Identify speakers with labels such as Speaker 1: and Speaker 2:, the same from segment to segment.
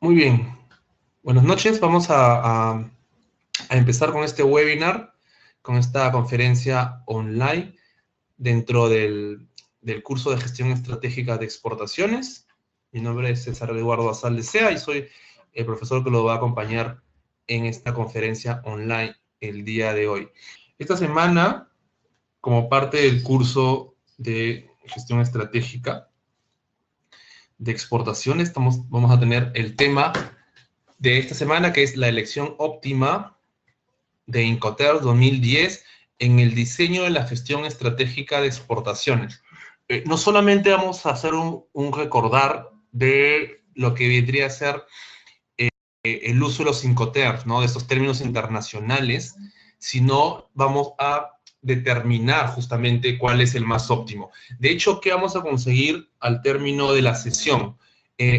Speaker 1: Muy bien, buenas noches. Vamos a empezar con este webinar, con esta conferencia online dentro del curso de gestión estratégica de exportaciones. Mi nombre es César Eduardo Azal de Sea y soy el profesor que lo va a acompañar en esta conferencia online el día de hoy. Esta semana, como parte del curso de gestión estratégica de exportaciones, vamos a tener el tema de esta semana, que es la elección óptima de Incoterms 2010 en el diseño de la gestión estratégica de exportaciones. No solamente vamos a hacer un recordar de lo que vendría a ser el uso de los Incoterms, ¿no? De estos términos internacionales, sino vamos a determinar justamente cuál es el más óptimo. De hecho, ¿qué vamos a conseguir al término de la sesión?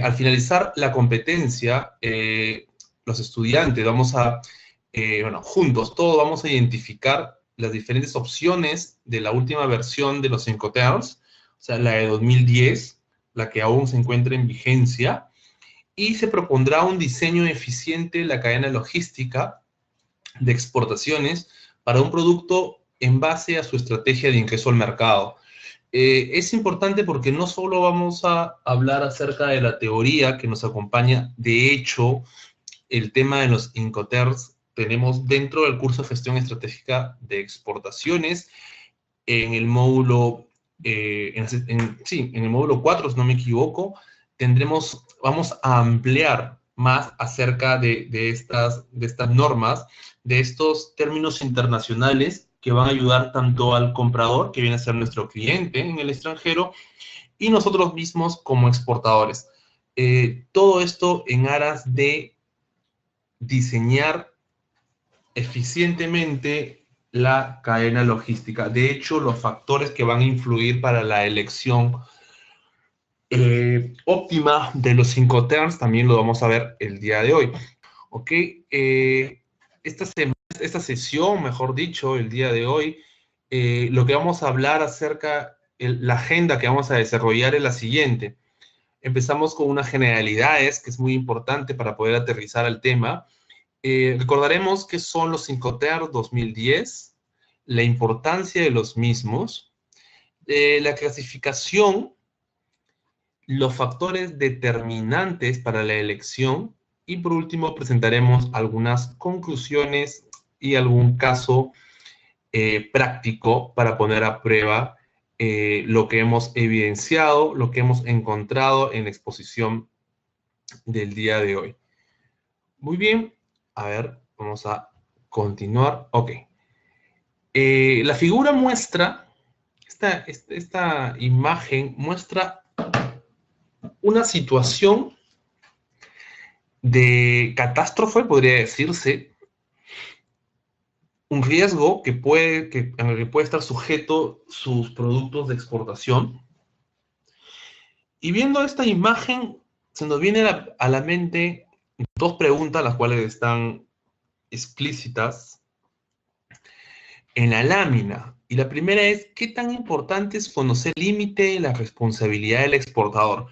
Speaker 1: Al finalizar la competencia, los estudiantes vamos a, bueno, juntos, todos vamos a identificar las diferentes opciones de la última versión de los Incoterms, o sea, la de 2010, la que aún se encuentra en vigencia, y se propondrá un diseño eficiente de la cadena logística de exportaciones para un producto en base a su estrategia de ingreso al mercado. Es importante porque no solo vamos a hablar acerca de la teoría que nos acompaña, de hecho, el tema de los Incoterms tenemos dentro del curso de gestión estratégica de exportaciones en el módulo, sí, en el módulo 4, si no me equivoco, vamos a ampliar más acerca de estas normas, de estos términos internacionales que van a ayudar tanto al comprador, que viene a ser nuestro cliente en el extranjero, y nosotros mismos como exportadores. Todo esto en aras de diseñar eficientemente la cadena logística. De hecho, los factores que van a influir para la elección óptima de los Incoterms también lo vamos a ver el día de hoy. ¿Ok? Esta sesión, mejor dicho, el día de hoy, lo que vamos a hablar acerca, la agenda que vamos a desarrollar es la siguiente. Empezamos con unas generalidades, que es muy importante para poder aterrizar al tema. Recordaremos qué son los Incoterms 2010, la importancia de los mismos, la clasificación, los factores determinantes para la elección y por último presentaremos algunas conclusiones y algún caso práctico para poner a prueba lo que hemos evidenciado, lo que hemos encontrado en la exposición del día de hoy. Muy bien, a ver, vamos a continuar. Ok. La figura muestra, esta imagen muestra una situación de catástrofe, podría decirse, un riesgo en el que puede estar sujeto sus productos de exportación. Y viendo esta imagen, se nos viene a la mente dos preguntas, las cuales están explícitas en la lámina. Y la primera es, ¿qué tan importante es conocer el límite de la responsabilidad del exportador?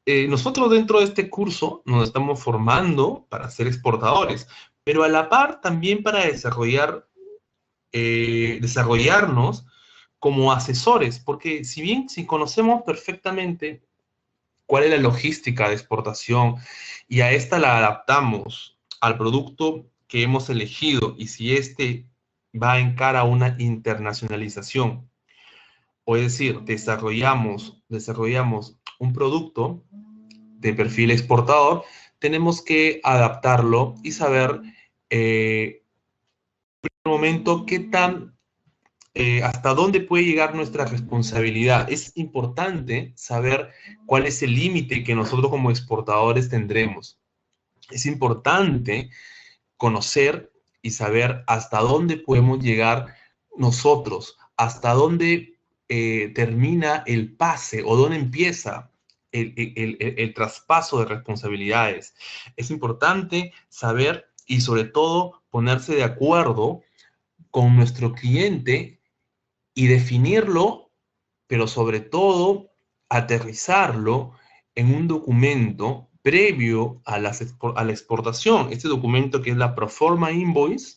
Speaker 1: Nosotros dentro de este curso nos estamos formando para ser exportadores, pero a la par también para desarrollarnos como asesores, porque si conocemos perfectamente cuál es la logística de exportación y a esta la adaptamos al producto que hemos elegido y si este va en cara a una internacionalización, o es decir, desarrollamos un producto de perfil exportador, tenemos que adaptarlo y saber en un momento hasta dónde puede llegar nuestra responsabilidad. Es importante saber cuál es el límite que nosotros como exportadores tendremos. Es importante conocer y saber hasta dónde podemos llegar nosotros, hasta dónde termina el pase o dónde empieza el traspaso de responsabilidades. Es importante saber y sobre todo ponerse de acuerdo con nuestro cliente y definirlo, pero sobre todo aterrizarlo en un documento previo a la exportación. Este documento que es la Proforma Invoice,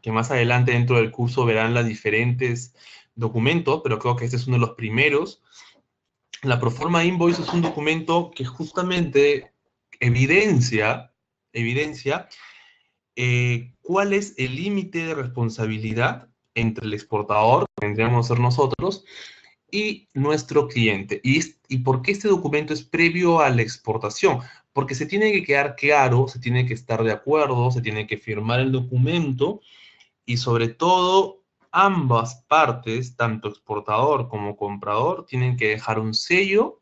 Speaker 1: que más adelante dentro del curso verán los diferentes documentos, pero creo que este es uno de los primeros. La Proforma Invoice es un documento que justamente evidencia cuál es el límite de responsabilidad entre el exportador, que vendríamos a ser nosotros, y nuestro cliente. ¿Y por qué este documento es previo a la exportación? Porque se tiene que quedar claro, se tiene que estar de acuerdo, se tiene que firmar el documento y sobre todo ambas partes, tanto exportador como comprador, tienen que dejar un sello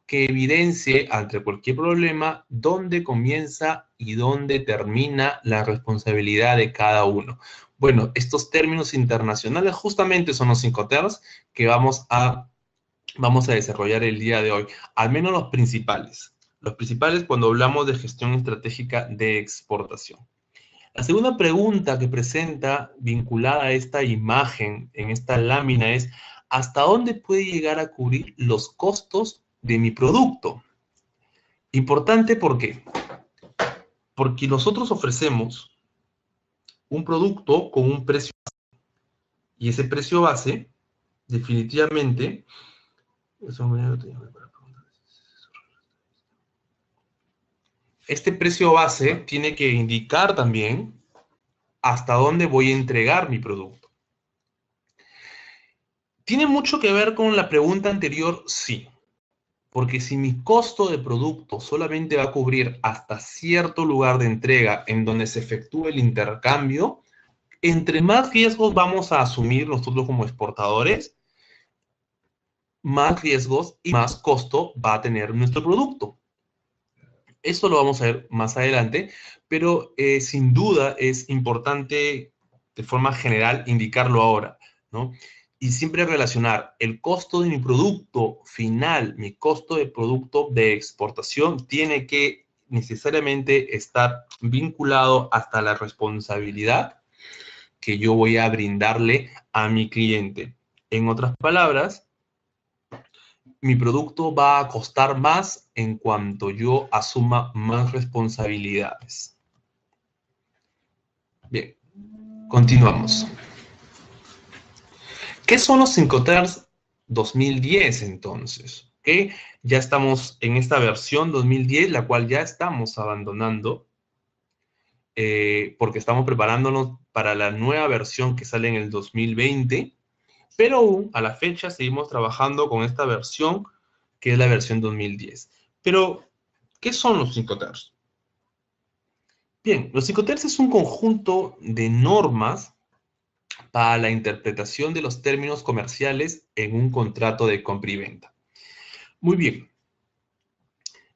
Speaker 1: que evidencie ante cualquier problema dónde comienza y dónde termina la responsabilidad de cada uno. Bueno, estos términos internacionales justamente son los 5 TERS que vamos a desarrollar el día de hoy, al menos los principales. Los principales cuando hablamos de gestión estratégica de exportación. La segunda pregunta que presenta vinculada a esta imagen en esta lámina es ¿hasta dónde puede llegar a cubrir los costos de mi producto? Importante, ¿por qué? Porque nosotros ofrecemos un producto con un precio base, y ese precio base definitivamente este precio base tiene que indicar también hasta dónde voy a entregar mi producto. ¿Tiene mucho que ver con la pregunta anterior? Sí. Porque si mi costo de producto solamente va a cubrir hasta cierto lugar de entrega en donde se efectúe el intercambio, entre más riesgos vamos a asumir nosotros como exportadores, más riesgos y más costo va a tener nuestro producto. Eso lo vamos a ver más adelante, pero sin duda es importante de forma general indicarlo ahora, ¿no? Y siempre relacionar el costo de mi producto final, mi costo de producto de exportación, tiene que necesariamente estar vinculado hasta la responsabilidad que yo voy a brindarle a mi cliente. En otras palabras, mi producto va a costar más en cuanto yo asuma más responsabilidades. Bien, continuamos. ¿Qué son los 5 TERS 2010 entonces? ¿Okay? Ya estamos en esta versión 2010, la cual ya estamos abandonando, porque estamos preparándonos para la nueva versión que sale en el 2020, pero aún a la fecha seguimos trabajando con esta versión, que es la versión 2010. Pero, ¿qué son los 5 TERS? Bien, los 5 TERS es un conjunto de normas para la interpretación de los términos comerciales en un contrato de compra y venta. Muy bien.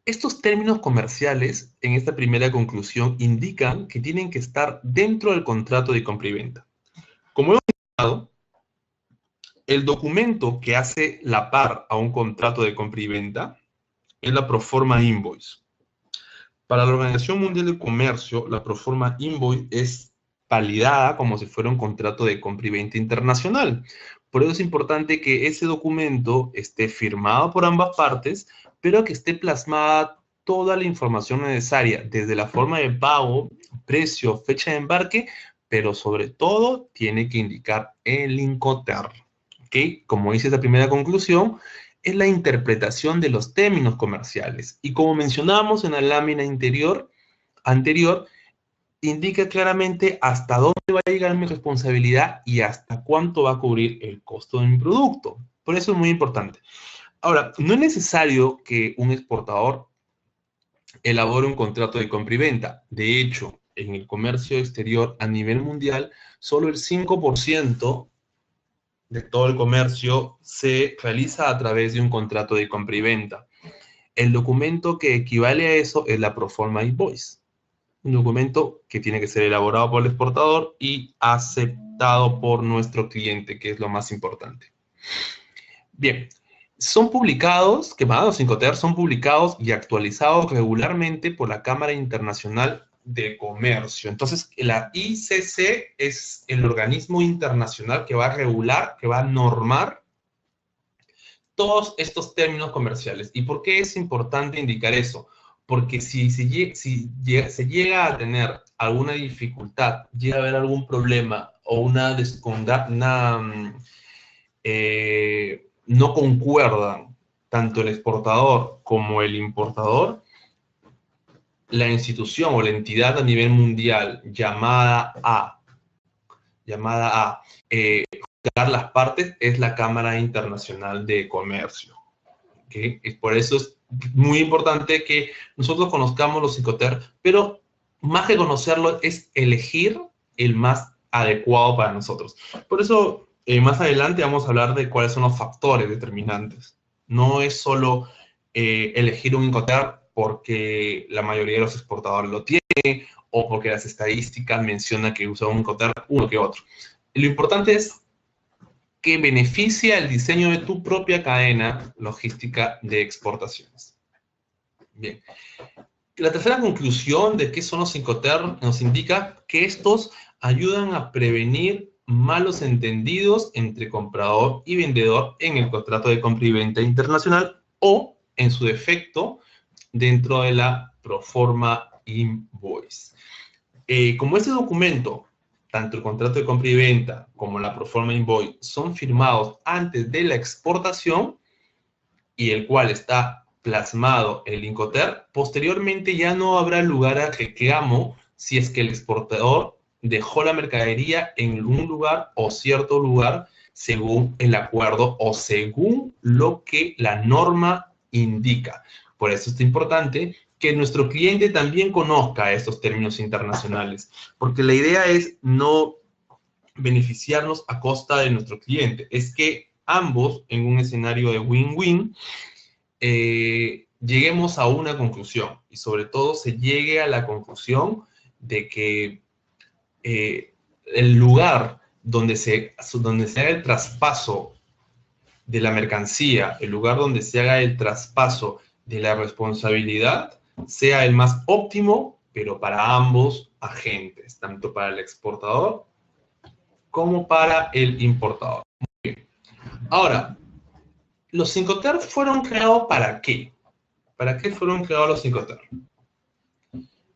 Speaker 1: Estos términos comerciales, en esta primera conclusión, indican que tienen que estar dentro del contrato de compra y venta. Como hemos indicado, el documento que hace la par a un contrato de compra y venta es la Proforma Invoice. Para la Organización Mundial del Comercio, la Proforma Invoice es validada como si fuera un contrato de compra y venta internacional. Por eso es importante que ese documento esté firmado por ambas partes, pero que esté plasmada toda la información necesaria, desde la forma de pago, precio, fecha de embarque, pero sobre todo tiene que indicar el Incoterm. ¿Okay? Como dice esta primera conclusión, es la interpretación de los términos comerciales. Y como mencionábamos en la lámina anterior, indica claramente hasta dónde va a llegar mi responsabilidad y hasta cuánto va a cubrir el costo de mi producto. Por eso es muy importante. Ahora, no es necesario que un exportador elabore un contrato de compra y venta. De hecho, en el comercio exterior a nivel mundial, solo el 5% de todo el comercio se realiza a través de un contrato de compra y venta. El documento que equivale a eso es la Proforma Invoice. Un documento que tiene que ser elaborado por el exportador y aceptado por nuestro cliente, que es lo más importante. Bien, son publicados, los 5 TERS son publicados y actualizados regularmente por la Cámara Internacional de Comercio. Entonces, la ICC es el organismo internacional que va a regular, que va a normar todos estos términos comerciales. ¿Y por qué es importante indicar eso? porque se llega a tener alguna dificultad, llega a haber algún problema o no concuerdan tanto el exportador como el importador, la institución o la entidad a nivel mundial juzgar las partes es la Cámara Internacional de Comercio. ¿Okay? Y por eso es muy importante que nosotros conozcamos los Incoterms, pero más que conocerlo es elegir el más adecuado para nosotros. Por eso, más adelante vamos a hablar de cuáles son los factores determinantes. No es solo elegir un Incoterm porque la mayoría de los exportadores lo tienen o porque las estadísticas mencionan que usan un Incoterm uno que otro. Lo importante es que beneficia el diseño de tu propia cadena logística de exportaciones. Bien. La tercera conclusión de qué son los Incoterms nos indica que estos ayudan a prevenir malos entendidos entre comprador y vendedor en el contrato de compra y venta internacional o, en su defecto, dentro de la proforma invoice. Como este documento, tanto el contrato de compra y venta como la proforma invoice son firmados antes de la exportación y el cual está plasmado el Incoterm, posteriormente ya no habrá lugar a reclamo si es que el exportador dejó la mercadería en un lugar o cierto lugar según el acuerdo o según lo que la norma indica. Por eso es importante que nuestro cliente también conozca estos términos internacionales, porque la idea es no beneficiarnos a costa de nuestro cliente, es que ambos, en un escenario de win-win, lleguemos a una conclusión, y sobre todo se llegue a la conclusión de que el lugar donde se haga el traspaso de la mercancía, el lugar donde se haga el traspaso de la responsabilidad, sea el más óptimo, pero para ambos agentes, tanto para el exportador como para el importador. Muy bien. Ahora, ¿los Incoterms fueron creados para qué? ¿Para qué fueron creados los Incoterms?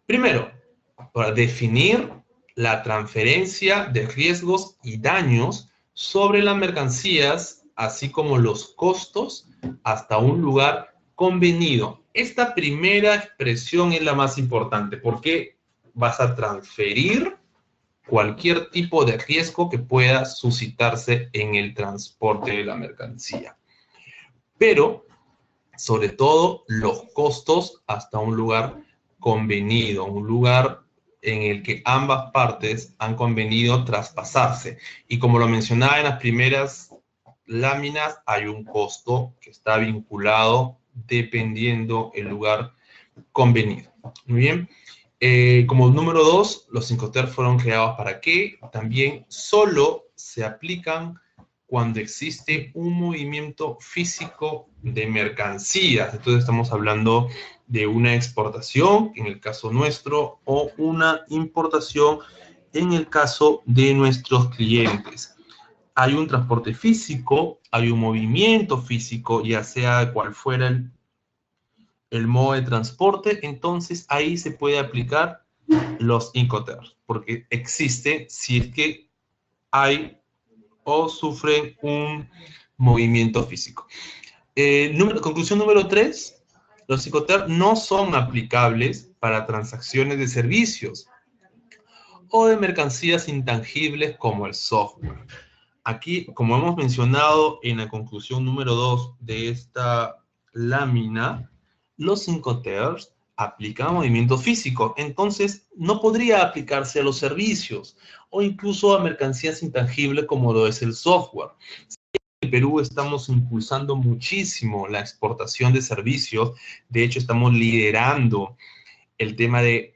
Speaker 1: Primero, para definir la transferencia de riesgos y daños sobre las mercancías, así como los costos, hasta un lugar convenido. Esta primera expresión es la más importante, porque vas a transferir cualquier tipo de riesgo que pueda suscitarse en el transporte de la mercancía. Pero, sobre todo, los costos hasta un lugar convenido, un lugar en el que ambas partes han convenido traspasarse. Y como lo mencionaba en las primeras láminas, hay un costo que está vinculado dependiendo el lugar convenido. Muy bien. Como número 2, los Incoterms fueron creados para qué. También solo se aplican cuando existe un movimiento físico de mercancías. Entonces estamos hablando de una exportación, en el caso nuestro, o una importación, en el caso de nuestros clientes. Hay un transporte físico, hay un movimiento físico, ya sea cual fuera el modo de transporte, entonces ahí se puede aplicar los Incoterms, porque existe si es que hay o sufren un movimiento físico. Conclusión número 3, los Incoterms no son aplicables para transacciones de servicios o de mercancías intangibles como el software. Aquí, como hemos mencionado en la conclusión número 2 de esta lámina, los Incoterms aplican movimiento físico, entonces no podría aplicarse a los servicios o incluso a mercancías intangibles como lo es el software. En Perú estamos impulsando muchísimo la exportación de servicios, de hecho estamos liderando el tema de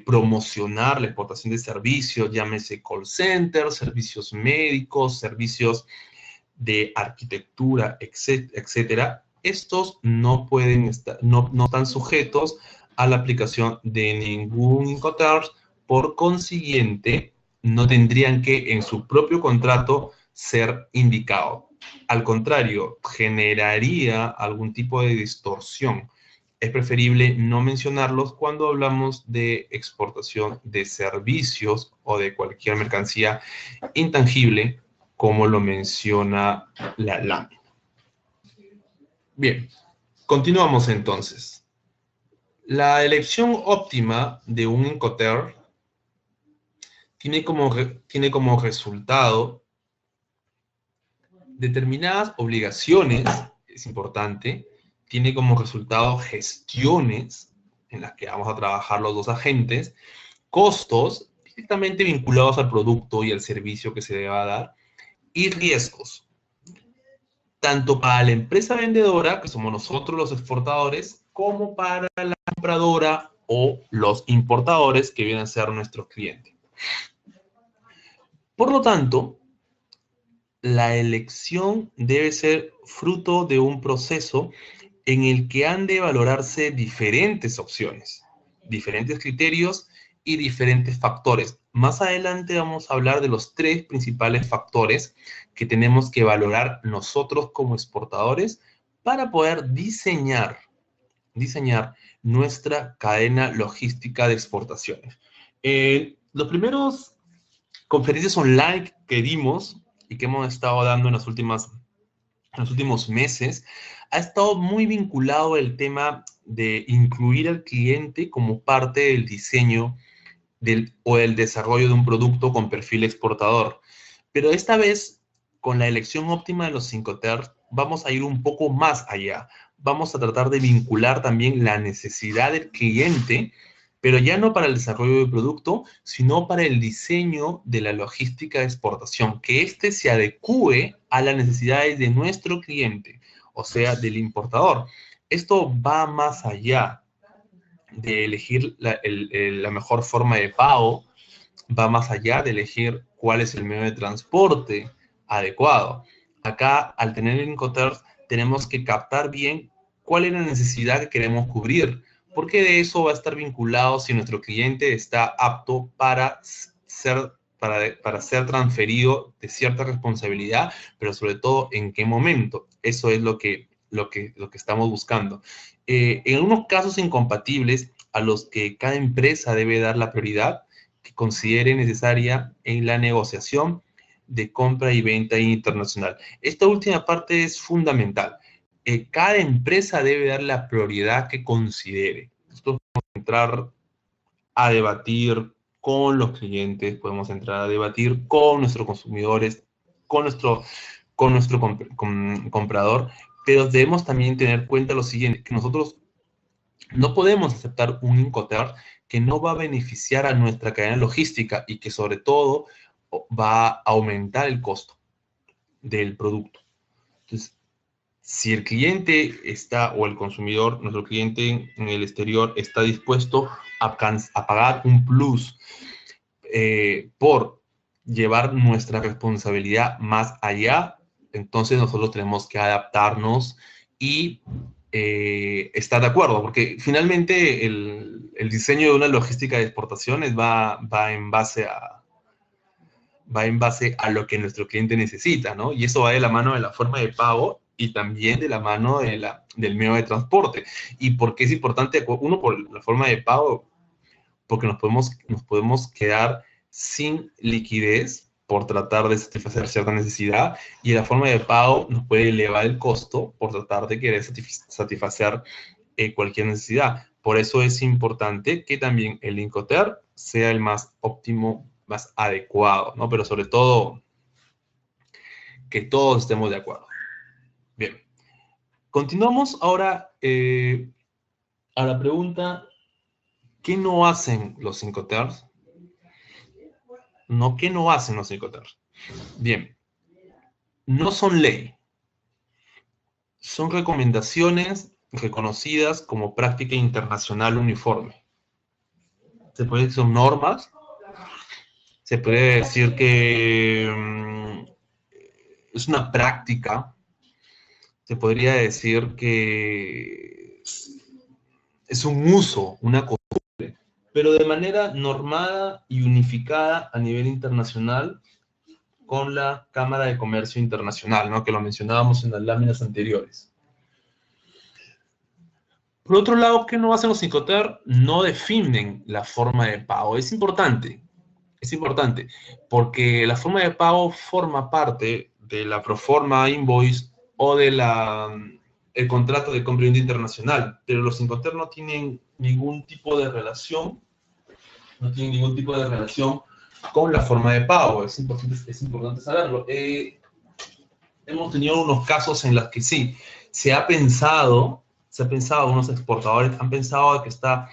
Speaker 1: promocionar la exportación de servicios, llámese call center, servicios médicos, servicios de arquitectura, etcétera. Estos no pueden estar, no están sujetos a la aplicación de ningún Incoterms, por consiguiente, no tendrían que en su propio contrato ser indicados. Al contrario, generaría algún tipo de distorsión es preferible no mencionarlos cuando hablamos de exportación de servicios o de cualquier mercancía intangible, como lo menciona la lámina. Bien, continuamos entonces. La elección óptima de un Incoterm tiene como resultado determinadas obligaciones, es importante, tiene como resultado gestiones en las que vamos a trabajar los dos agentes, costos directamente vinculados al producto y al servicio que se deba dar, y riesgos, tanto para la empresa vendedora, que somos nosotros los exportadores, como para la compradora o los importadores, que vienen a ser nuestros clientes. Por lo tanto, la elección debe ser fruto de un proceso en el que han de valorarse diferentes opciones, diferentes criterios y diferentes factores. Más adelante vamos a hablar de los 3 principales factores que tenemos que valorar nosotros como exportadores para poder diseñar nuestra cadena logística de exportaciones. Los primeros conferencias online que dimos y que hemos estado dando en los últimos meses, ha estado muy vinculado el tema de incluir al cliente como parte del diseño o el desarrollo de un producto con perfil exportador. Pero esta vez, con la elección óptima de los Incoterms, vamos a ir un poco más allá. Vamos a tratar de vincular también la necesidad del cliente, pero ya no para el desarrollo del producto, sino para el diseño de la logística de exportación, que éste se adecúe a las necesidades de nuestro cliente, o sea, del importador. Esto va más allá de elegir la mejor forma de pago, va más allá de elegir cuál es el medio de transporte adecuado. Acá, al tener el Incoterms, tenemos que captar bien cuál es la necesidad que queremos cubrir, porque de eso va a estar vinculado si nuestro cliente está apto para ser transferido de cierta responsabilidad, pero sobre todo en qué momento. Eso es lo que estamos buscando. En algunos casos incompatibles a los que cada empresa debe dar la prioridad que considere necesaria en la negociación de compra y venta internacional. Esta última parte es fundamental. Cada empresa debe dar la prioridad que considere. Nosotros podemos entrar a debatir con los clientes, podemos entrar a debatir con nuestros consumidores, con nuestro comprador, pero debemos también tener en cuenta lo siguiente, que nosotros no podemos aceptar un Incoterm que no va a beneficiar a nuestra cadena logística y que sobre todo va a aumentar el costo del producto. Entonces, si el cliente está, o el consumidor, nuestro cliente en el exterior, está dispuesto a pagar un plus por llevar nuestra responsabilidad más allá, entonces nosotros tenemos que adaptarnos y estar de acuerdo, porque finalmente el diseño de una logística de exportaciones va en base a lo que nuestro cliente necesita, ¿no? Y eso va de la mano de la forma de pago y también de la mano del medio de transporte. ¿Y por qué es importante? Uno, por la forma de pago, porque nos podemos quedar sin liquidez por tratar de satisfacer cierta necesidad, y la forma de pago nos puede elevar el costo por tratar de querer satisfacer cualquier necesidad. Por eso es importante que también el Incoterm sea el más óptimo, más adecuado, ¿no? Pero sobre todo, que todos estemos de acuerdo. Bien. Continuamos ahora a la pregunta, ¿qué no hacen los Incoterms? No, ¿qué no hacen los Incoterms? Bien, no son ley. Son recomendaciones reconocidas como práctica internacional uniforme. Se puede decir que son normas, se puede decir que es una práctica, se podría decir que es un uso, una costumbre, pero de manera normada y unificada a nivel internacional con la Cámara de Comercio Internacional, ¿no? Que lo mencionábamos en las láminas anteriores. Por otro lado, ¿qué no hacen los Incoterm? No definen la forma de pago. Es importante, porque la forma de pago forma parte de la proforma invoice o de el contrato de compra y venta internacional, pero los Incoterm no tienen ningún tipo de relación, con la forma de pago. Es importante saberlo. Hemos tenido unos casos en los que sí, unos exportadores han pensado que está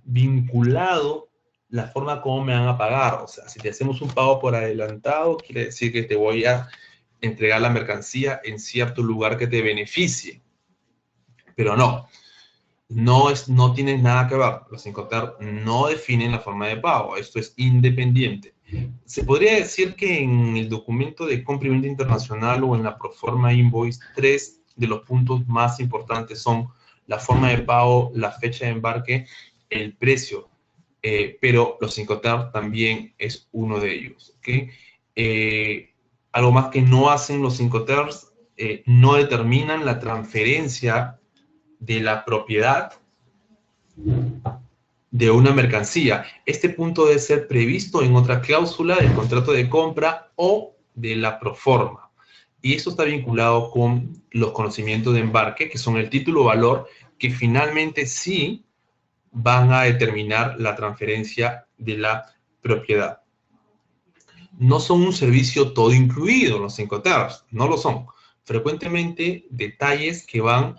Speaker 1: vinculado la forma como me van a pagar. O sea, si te hacemos un pago por adelantado, quiere decir que te voy a entregar la mercancía en cierto lugar que te beneficie. Pero no tiene nada que ver. Los Incoterm no definen la forma de pago. Esto es independiente. Se podría decir que en el documento de compra y venta internacional o en la proforma invoice, 3 de los puntos más importantes son la forma de pago, la fecha de embarque, el precio. Pero los Incoterm también es uno de ellos. ¿Okay? Algo más que no hacen los Incoterm, no determinan la transferencia de la propiedad de una mercancía. Este punto debe ser previsto en otra cláusula del contrato de compra o de la proforma. Y esto está vinculado con los conocimientos de embarque, que son el título valor, que finalmente sí van a determinar la transferencia de la propiedad. No son un servicio todo incluido los Incoterm, no lo son. Frecuentemente, detalles que van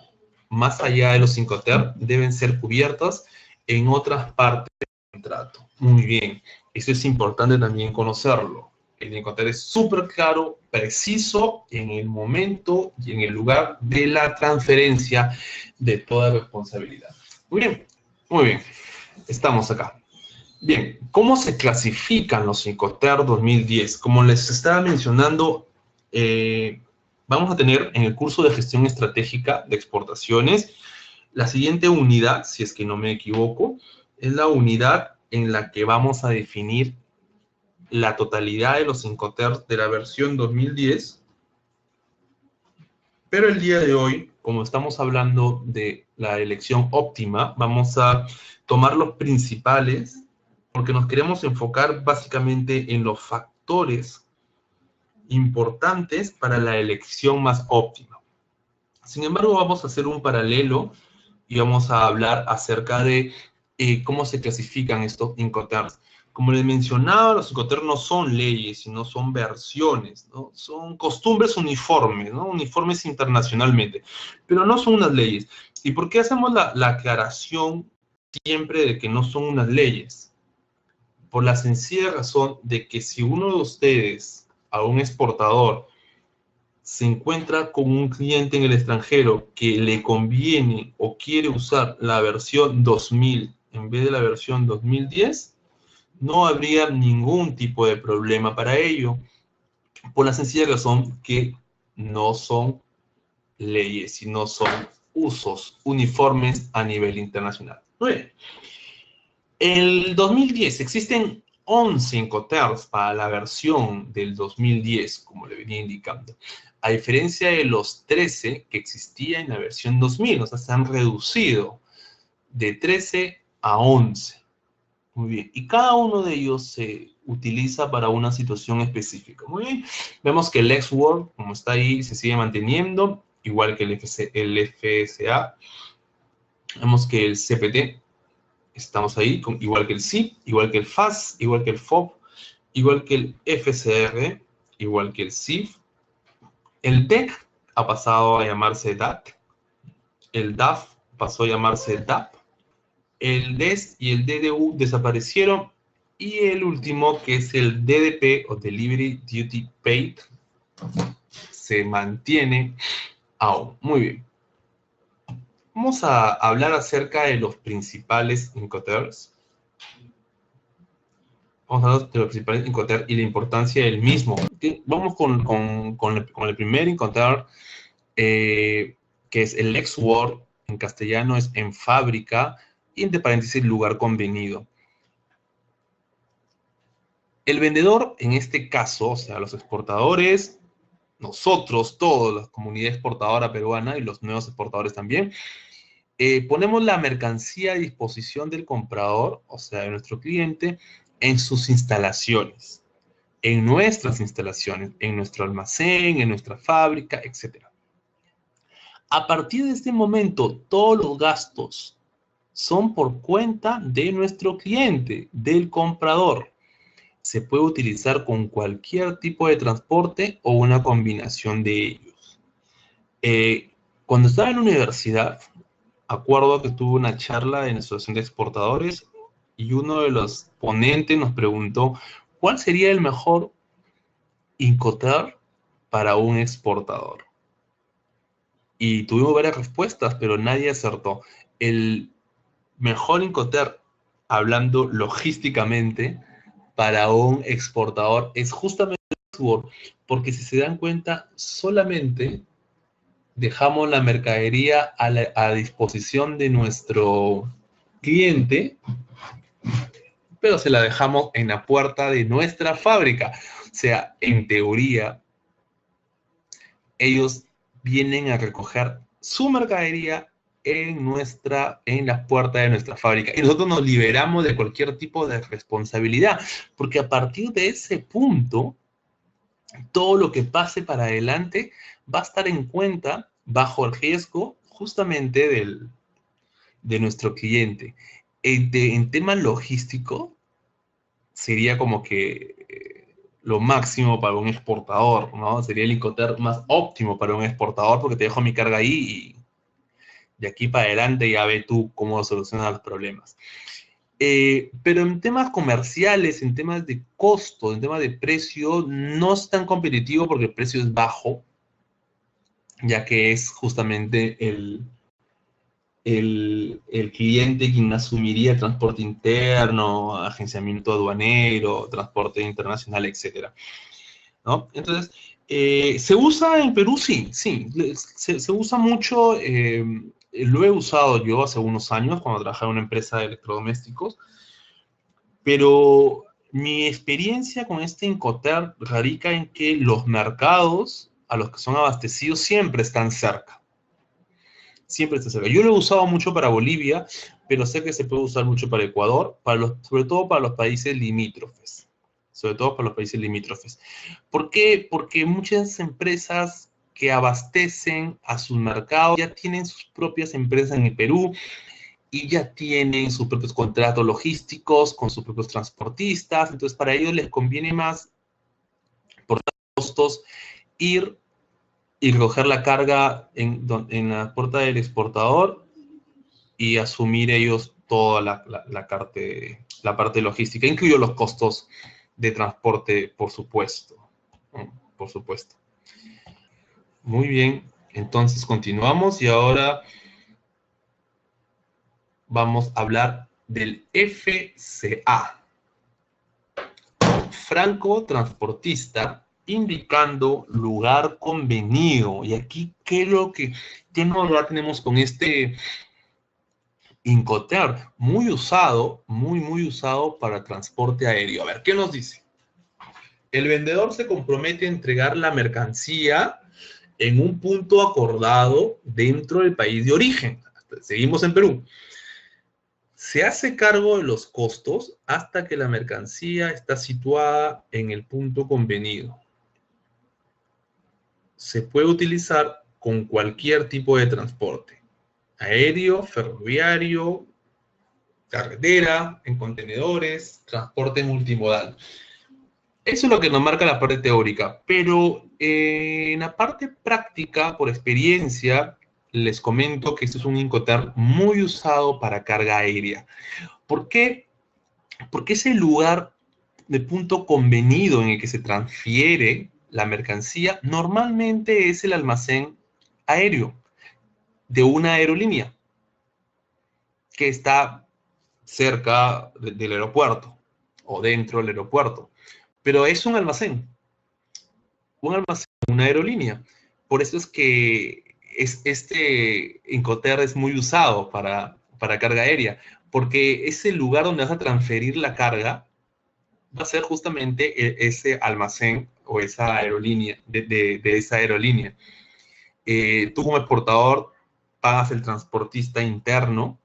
Speaker 1: más allá de los Incoterm deben ser cubiertos en otras partes del contrato. Muy bien, eso es importante también conocerlo. El Incoterm es súper claro, preciso en el momento y en el lugar de la transferencia de toda responsabilidad. Muy bien, estamos acá. Bien, ¿cómo se clasifican los Incoterm 2010? Como les estaba mencionando, vamos a tener en el curso de gestión estratégica de exportaciones la siguiente unidad, si es que no me equivoco, es la unidad en la que vamos a definir la totalidad de los Incoterm de la versión 2010. Pero el día de hoy, como estamos hablando de la elección óptima, vamos a tomar los principales, porque nos queremos enfocar básicamente en los factores importantes para la elección más óptima. Sin embargo, vamos a hacer un paralelo y vamos a hablar acerca de cómo se clasifican estos Incoterm. Como les mencionaba, los Incoterm no son leyes, sino son versiones, ¿no? Son costumbres uniformes, ¿no? Uniformes internacionalmente, pero no son unas leyes. ¿Y por qué hacemos la aclaración siempre de que no son unas leyes? Por la sencilla razón de que si uno de ustedes, a un exportador, se encuentra con un cliente en el extranjero que le conviene o quiere usar la versión 2000 en vez de la versión 2010, no habría ningún tipo de problema para ello, por la sencilla razón que no son leyes, sino son usos uniformes a nivel internacional. Muy bien. El 2010 existen 11 Incoterm para la versión del 2010, como le venía indicando, a diferencia de los 13 que existía en la versión 2000, o sea, se han reducido de 13 a 11. Muy bien, y cada uno de ellos se utiliza para una situación específica. Muy bien, vemos que el ex-word, como está ahí, se sigue manteniendo, igual que el FSA. Vemos que el CPT, estamos ahí, igual que el SIP, igual que el FAS, igual que el FOB, igual que el FCR, igual que el SIF. El DEC ha pasado a llamarse DAC. El DAF pasó a llamarse DAP. El DES y el DDU desaparecieron. Y el último, que es el DDP o Delivery Duty Paid, se mantiene aún. Muy bien. Vamos a hablar acerca de los principales Incoterms. Vamos a hablar de los principales Incoterm y la importancia del mismo. Vamos con el primer Incoterm, que es el ex-word, en castellano es en fábrica, y entre paréntesis lugar convenido. El vendedor, en este caso, o sea, los exportadores, nosotros, todos, la comunidad exportadora peruana y los nuevos exportadores también, Ponemos la mercancía a disposición del comprador, o sea, de nuestro cliente, en sus instalaciones, en nuestras instalaciones, en nuestro almacén, en nuestra fábrica, etc. A partir de este momento, todos los gastos son por cuenta de nuestro cliente, del comprador. Se puede utilizar con cualquier tipo de transporte o una combinación de ellos. Cuando estaba en la universidad, acuerdo que tuve una charla en la Asociación de Exportadores y uno de los ponentes nos preguntó cuál sería el mejor Incoterm para un exportador. Y tuvimos varias respuestas, pero nadie acertó. El mejor Incoterm, hablando logísticamente, para un exportador es justamente el Word, porque si se dan cuenta, solamente dejamos la mercadería a disposición de nuestro cliente, pero se la dejamos en la puerta de nuestra fábrica. O sea, en teoría, ellos vienen a recoger su mercadería en la puerta de nuestra fábrica. Y nosotros nos liberamos de cualquier tipo de responsabilidad, porque a partir de ese punto, todo lo que pase para adelante va a estar en cuenta bajo el riesgo justamente de nuestro cliente. En tema logístico, sería como que lo máximo para un exportador, ¿no? Sería el Incoterm más óptimo para un exportador porque te dejo mi carga ahí y de aquí para adelante ya ve tú cómo solucionas los problemas. Pero en temas comerciales, en temas de costo, en temas de precio, no es tan competitivo porque el precio es bajo, ya que es justamente el cliente quien asumiría el transporte interno, agenciamiento aduanero, transporte internacional, etcétera, ¿no? Entonces, ¿se usa en Perú? Sí, sí, se usa mucho, lo he usado yo hace unos años cuando trabajaba en una empresa de electrodomésticos, pero mi experiencia con este Incoterm radica en que los mercados a los que son abastecidos siempre están cerca. Siempre está cerca. Yo lo he usado mucho para Bolivia, pero sé que se puede usar mucho para Ecuador, sobre todo para los países limítrofes. Sobre todo para los países limítrofes. ¿Por qué? Porque muchas empresas que abastecen a sus mercados ya tienen sus propias empresas en el Perú y ya tienen sus propios contratos logísticos con sus propios transportistas. Entonces, para ellos les conviene más, por costos, ir y recoger la carga en la puerta del exportador y asumir ellos toda la parte logística, incluidos los costos de transporte, por supuesto. Por supuesto. Muy bien, entonces continuamos y ahora vamos a hablar del FCA. Franco transportista indicando lugar convenido. Y aquí, ¿qué novedad tenemos con este Incoterm? Muy usado, muy usado para transporte aéreo. A ver, ¿qué nos dice? El vendedor se compromete a entregar la mercancía en un punto acordado dentro del país de origen. Seguimos en Perú. Se hace cargo de los costos hasta que la mercancía está situada en el punto convenido. Se puede utilizar con cualquier tipo de transporte, aéreo, ferroviario, carretera, en contenedores, transporte multimodal. Eso es lo que nos marca la parte teórica, pero en la parte práctica, por experiencia, les comento que este es un Incoterm muy usado para carga aérea. ¿Por qué? Porque es el lugar de punto convenido en el que se transfiere la mercancía, normalmente es el almacén aéreo de una aerolínea que está cerca del aeropuerto o dentro del aeropuerto. Pero es un almacén, una aerolínea. Por eso es que este Incoterm es muy usado para carga aérea, porque es el lugar donde vas a transferir la carga, va a ser justamente ese almacén o esa aerolínea, de esa aerolínea. Tú como exportador pagas el transportista interno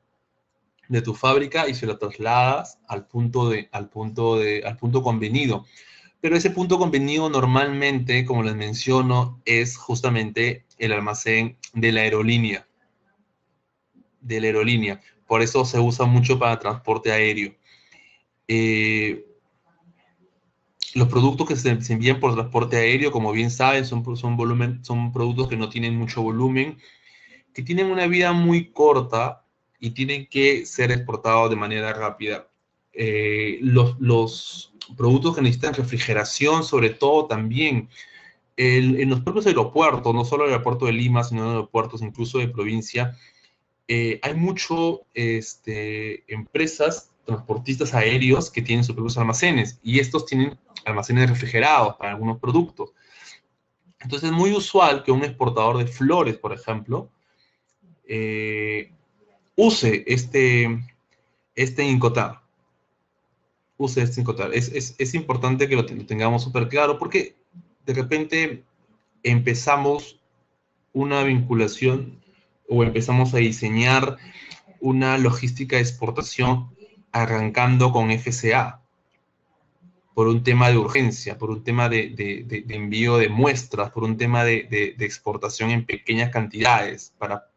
Speaker 1: de tu fábrica y se lo trasladas al punto convenido. Pero ese punto convenido normalmente, como les menciono, es justamente el almacén de la aerolínea. Por eso se usa mucho para transporte aéreo. Los productos que se envían por transporte aéreo, como bien saben, son productos que no tienen mucho volumen, que tienen una vida muy corta y tienen que ser exportados de manera rápida. Los productos que necesitan refrigeración, sobre todo también, en los propios aeropuertos, no solo el aeropuerto de Lima, sino en aeropuertos incluso de provincia, hay mucho empresas, transportistas aéreos que tienen sus propios almacenes y estos tienen almacenes refrigerados para algunos productos. Entonces es muy usual que un exportador de flores, por ejemplo, use este Incoterm. Es importante que lo tengamos súper claro porque de repente empezamos una vinculación o empezamos a diseñar una logística de exportación arrancando con FCA por un tema de urgencia, por un tema de envío de muestras, por un tema de exportación en pequeñas cantidades para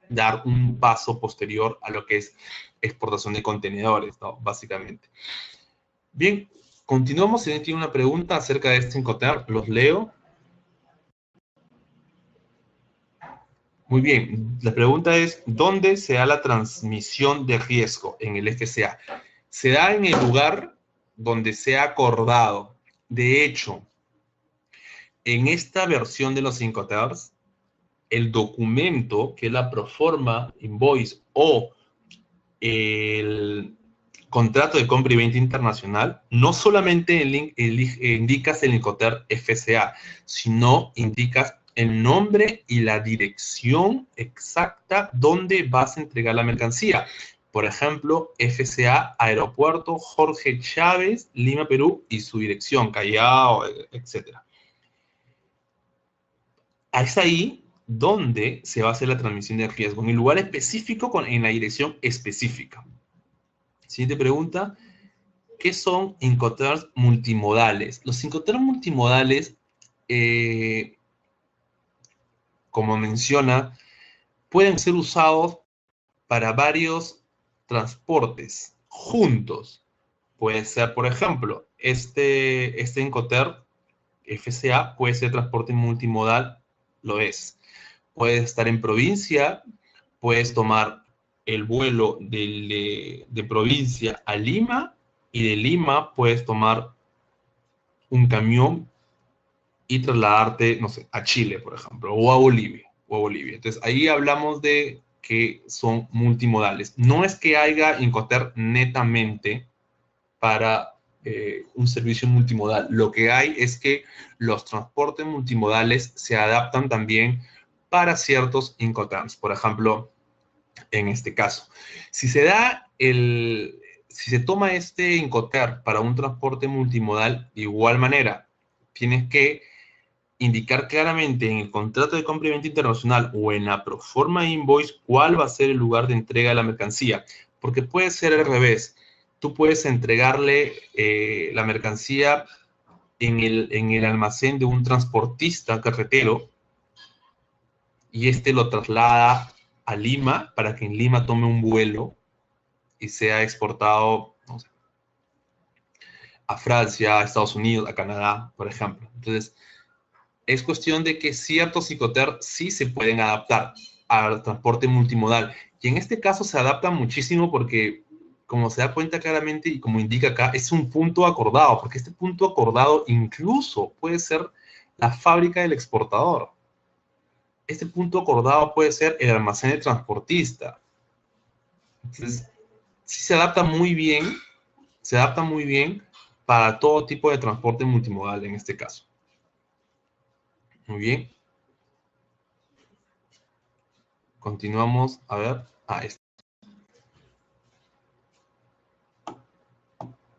Speaker 1: dar un paso posterior a lo que es exportación de contenedores, ¿no? Básicamente. Bien, continuamos. Si alguien tiene una pregunta acerca de este Incoterm, los leo. Muy bien, la pregunta es, ¿dónde se da la transmisión de riesgo en el FCA? Se da en el lugar donde sea acordado. De hecho, en esta versión de los Incoterms, el documento, que es la proforma invoice o el contrato de compra y venta internacional, no solamente indicas el Incoterm FCA, sino indicas el nombre y la dirección exacta donde vas a entregar la mercancía. Por ejemplo, FCA Aeropuerto Jorge Chávez, Lima, Perú, y su dirección, Callao, etc. Es ahí donde se va a hacer la transmisión de riesgo, en el lugar específico, en la dirección específica. Siguiente pregunta. ¿Qué son Incoterms multimodales? Los Incoterms multimodales, como menciona, pueden ser usados para varios transportes juntos. Puede ser, por ejemplo, este Incoterm FCA puede ser transporte multimodal, lo es. Puedes estar en provincia, puedes tomar el vuelo de provincia a Lima y de Lima puedes tomar un camión y trasladarte, no sé, a Chile, por ejemplo, o a Bolivia. Entonces, ahí hablamos de que son multimodales. No es que haya Incoterm netamente para un servicio multimodal. Lo que hay es que los transportes multimodales se adaptan también para ciertos Incoterms. Por ejemplo, en este caso, si se toma este Incoterm para un transporte multimodal, de igual manera, tienes que indicar claramente en el contrato de compra y venta internacional o en la proforma invoice cuál va a ser el lugar de entrega de la mercancía, porque puede ser al revés. Tú puedes entregarle la mercancía en el almacén de un transportista carretero y este lo traslada a Lima para que en Lima tome un vuelo y sea exportado, no sé, a Francia, a Estados Unidos, a Canadá, por ejemplo. Entonces, es cuestión de que ciertos Incoterm sí se pueden adaptar al transporte multimodal. Y en este caso se adapta muchísimo porque, como se da cuenta claramente y como indica acá, es un punto acordado, porque este punto acordado incluso puede ser la fábrica del exportador. Este punto acordado puede ser el almacén del transportista. Entonces, sí se adapta muy bien para todo tipo de transporte multimodal en este caso. Muy bien. Continuamos, a ver.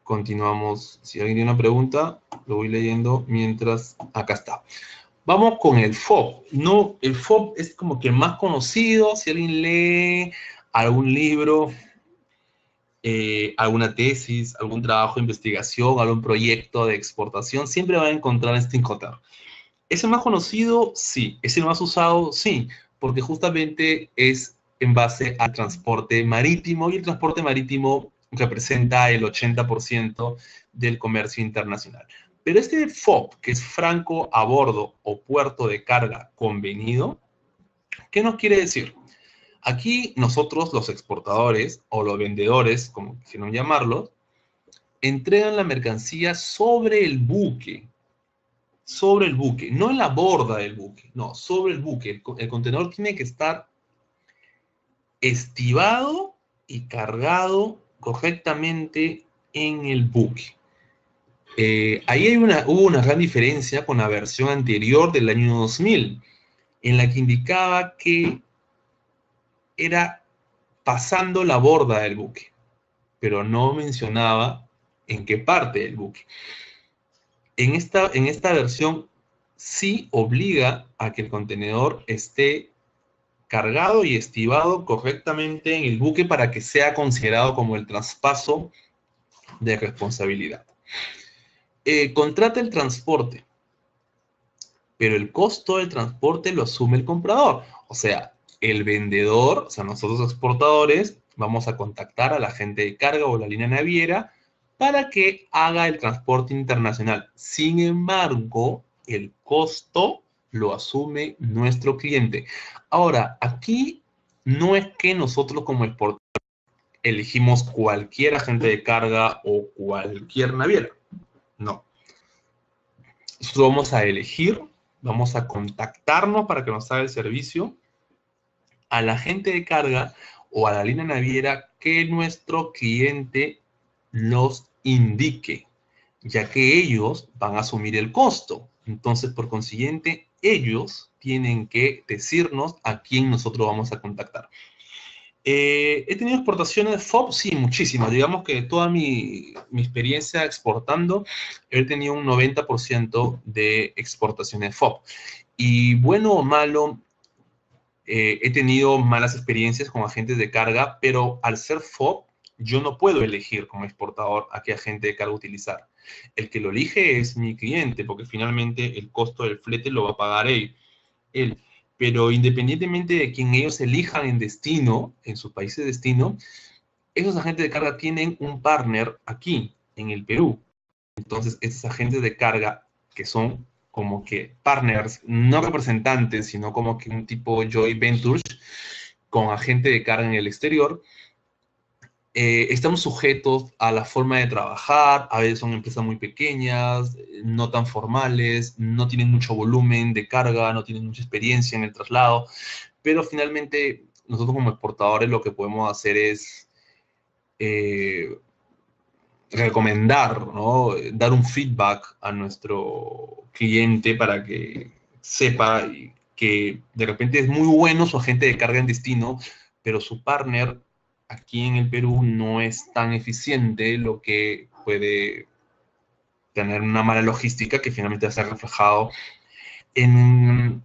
Speaker 1: Continuamos. Si alguien tiene una pregunta, lo voy leyendo mientras. Acá está. Vamos con el FOB. No, el FOB es como que el más conocido. Si alguien lee algún libro, alguna tesis, algún trabajo de investigación, algún proyecto de exportación, siempre va a encontrar este Incoterm. ¿Es el más conocido? Sí. ¿Es el más usado? Sí, porque justamente es en base al transporte marítimo, y el transporte marítimo representa el 80% del comercio internacional. Pero este FOB, que es franco a bordo o puerto de carga convenido, ¿qué nos quiere decir? Aquí nosotros, los exportadores o los vendedores, como quisieron llamarlos, entregan la mercancía sobre el buque, no en la borda del buque, no, sobre el buque. El contenedor tiene que estar estibado y cargado correctamente en el buque. Ahí hubo una gran diferencia con la versión anterior del año 2000, en la que indicaba que era pasando la borda del buque, pero no mencionaba en qué parte del buque. En esta versión sí obliga a que el contenedor esté cargado y estibado correctamente en el buque para que sea considerado como el traspaso de responsabilidad. Contrata el transporte, pero el costo del transporte lo asume el comprador. O sea, el vendedor, o sea, nosotros exportadores, vamos a contactar a la agente de carga o la línea naviera para que haga el transporte internacional. Sin embargo, el costo lo asume nuestro cliente. Ahora, aquí no es que nosotros como exportadores elegimos cualquier agente de carga o cualquier naviera. No. Nosotros vamos a elegir, vamos a contactarnos para que nos haga el servicio a la agente de carga o a la línea naviera que nuestro cliente nos indique, ya que ellos van a asumir el costo. Entonces, por consiguiente, ellos tienen que decirnos a quién nosotros vamos a contactar. He tenido exportaciones de FOB, sí, muchísimas. Digamos que toda mi experiencia exportando, he tenido un 90% de exportaciones de FOB. Y bueno o malo, he tenido malas experiencias con agentes de carga, pero al ser FOB, yo no puedo elegir como exportador a qué agente de carga utilizar. El que lo elige es mi cliente, porque finalmente el costo del flete lo va a pagar él. Pero independientemente de quien ellos elijan en destino, en sus países de destino, esos agentes de carga tienen un partner aquí, en el Perú. Entonces, esos agentes de carga, que son como que partners, no representantes, sino como que un tipo joint ventures con agente de carga en el exterior, estamos sujetos a la forma de trabajar. A veces son empresas muy pequeñas, no tan formales, no tienen mucho volumen de carga, no tienen mucha experiencia en el traslado, pero finalmente nosotros como exportadores lo que podemos hacer es eh, recomendar, ¿no? Dar un feedback a nuestro cliente para que sepa que de repente es muy bueno su agente de carga en destino, pero su partner aquí en el Perú no es tan eficiente, lo que puede tener una mala logística que finalmente va a ser reflejado en,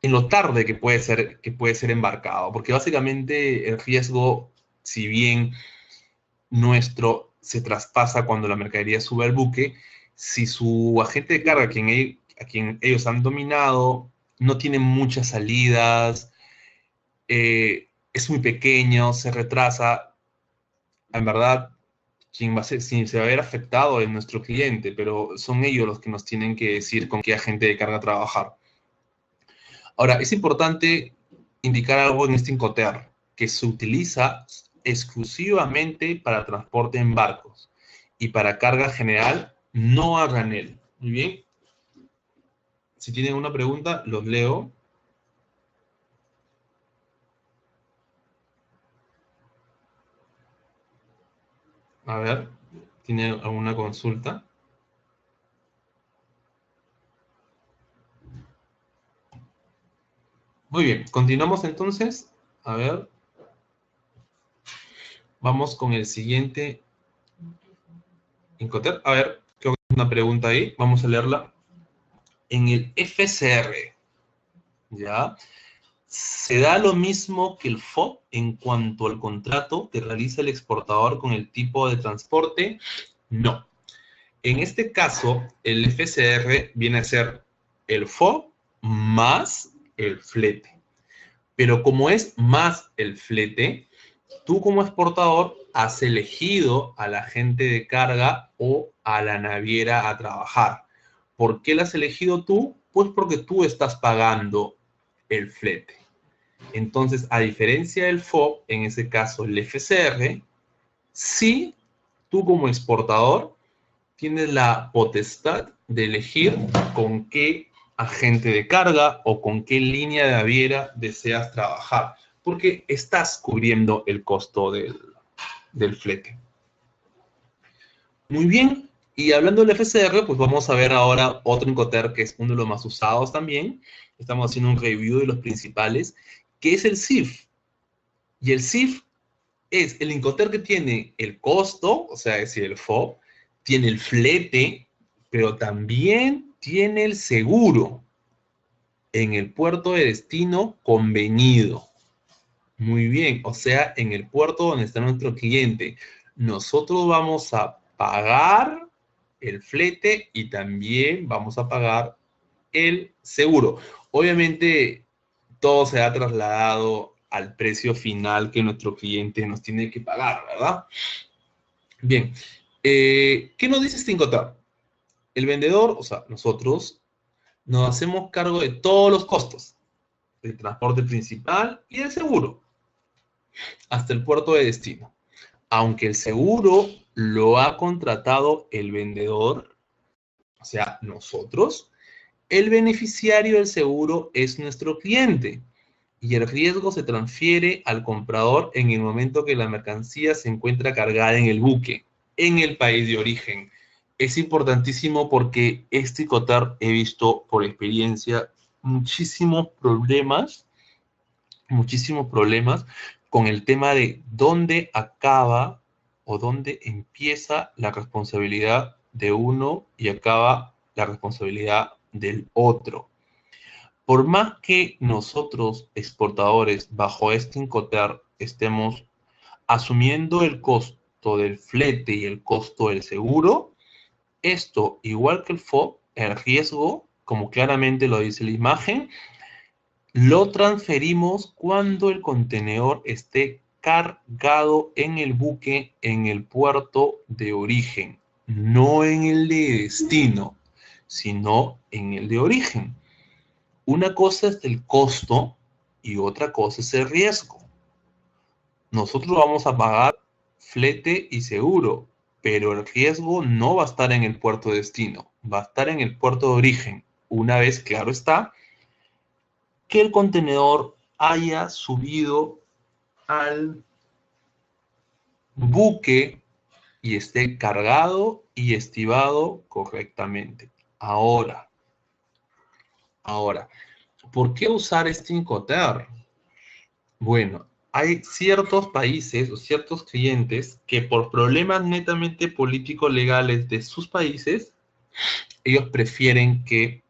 Speaker 1: en lo tarde que puede ser embarcado, porque básicamente el riesgo, si bien nuestro se traspasa cuando la mercadería sube al buque, si su agente de carga, a quien ellos han dominado, no tiene muchas salidas, es muy pequeño, se retrasa, en verdad, quien se va a ver afectado es nuestro cliente, pero son ellos los que nos tienen que decir con qué agente de carga trabajar. Ahora, es importante indicar algo en este Incoterm, que se utiliza exclusivamente para transporte en barcos y para carga general, no a granel. Muy bien. Si tienen una pregunta, los leo. A ver, ¿tiene alguna consulta? Muy bien, continuamos entonces. A ver, vamos con el siguiente Incoterm. A ver, creo que hay una pregunta ahí. Vamos a leerla. En el FCR, ¿ya? ¿Se da lo mismo que el FOB en cuanto al contrato que realiza el exportador con el tipo de transporte? No. En este caso, el FCR viene a ser el FOB más el flete. Pero como es más el flete, tú como exportador has elegido al agente de carga o a la naviera a trabajar. ¿Por qué la has elegido tú? Pues porque tú estás pagando el flete. Entonces, a diferencia del FOB, en ese caso el FCR, sí, tú como exportador tienes la potestad de elegir con qué agente de carga o con qué línea de naviera deseas trabajar, porque estás cubriendo el costo del flete. Muy bien, y hablando del FCR, pues vamos a ver ahora otro Incoterm que es uno de los más usados también. Estamos haciendo un review de los principales, que es el CIF. Y el CIF es el Incoterm que tiene el costo, o sea, es decir, el FOB, tiene el flete, pero también tiene el seguro en el puerto de destino convenido. Muy bien, o sea, en el puerto donde está nuestro cliente. Nosotros vamos a pagar el flete y también vamos a pagar el seguro. Obviamente, todo se ha trasladado al precio final que nuestro cliente nos tiene que pagar, ¿verdad? Bien, ¿qué nos dice este Incoterm? El vendedor, o sea, nosotros, nos hacemos cargo de todos los costos, del transporte principal y del seguro, hasta el puerto de destino. Aunque el seguro lo ha contratado el vendedor, o sea, nosotros, el beneficiario del seguro es nuestro cliente y el riesgo se transfiere al comprador en el momento que la mercancía se encuentra cargada en el buque, en el país de origen. Es importantísimo porque este Incoterm he visto por experiencia muchísimos problemas con el tema de dónde acaba o dónde empieza la responsabilidad de uno y acaba la responsabilidad del otro. Por más que nosotros, exportadores, bajo este Incoterm estemos asumiendo el costo del flete y el costo del seguro, esto, igual que el FOB, el riesgo, como claramente lo dice la imagen, lo transferimos cuando el contenedor esté cargado en el buque en el puerto de origen, no en el de destino, sino en el de origen. Una cosa es el costo y otra cosa es el riesgo. Nosotros vamos a pagar flete y seguro, pero el riesgo no va a estar en el puerto de destino, va a estar en el puerto de origen. Una vez, claro está, que el contenedor haya subido al buque y esté cargado y estibado correctamente. Ahora, ¿por qué usar este Incoterm? Bueno, hay ciertos países o ciertos clientes que por problemas netamente políticos legales de sus países, ellos prefieren que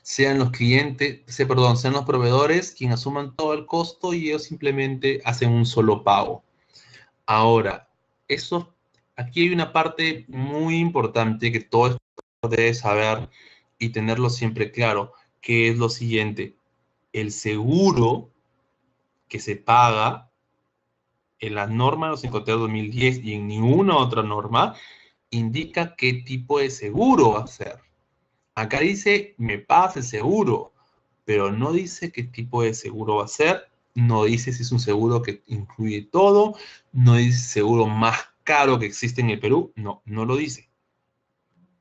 Speaker 1: sean los clientes, sean los proveedores quienes asuman todo el costo y ellos simplemente hacen un solo pago. Ahora, aquí hay una parte muy importante que todo esto debe saber y tenerlo siempre claro, que es lo siguiente: el seguro que se paga en la norma de los Incoterm 2010 y en ninguna otra norma indica qué tipo de seguro va a ser. Acá dice, me pagas el seguro, pero no dice qué tipo de seguro va a ser, no dice si es un seguro que incluye todo, no dice seguro más caro que existe en el Perú, no lo dice.